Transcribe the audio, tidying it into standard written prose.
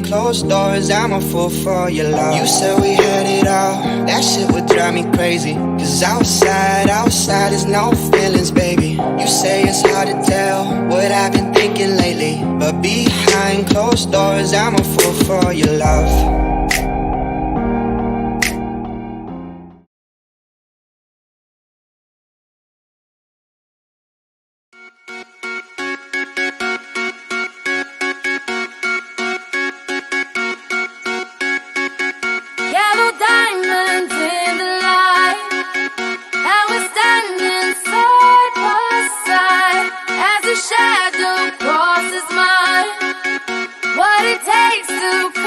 behind closed doors, I'm a fool for your love. You said we had it all, that shit would drive me crazy. Cause outside is no feelings, baby. You say it's hard to tell what I've been thinking lately, but behind closed doors, I'm a fool for your love. Yellow diamonds in the light, and we're standing side by side as a shadow crosses mine. What it takes to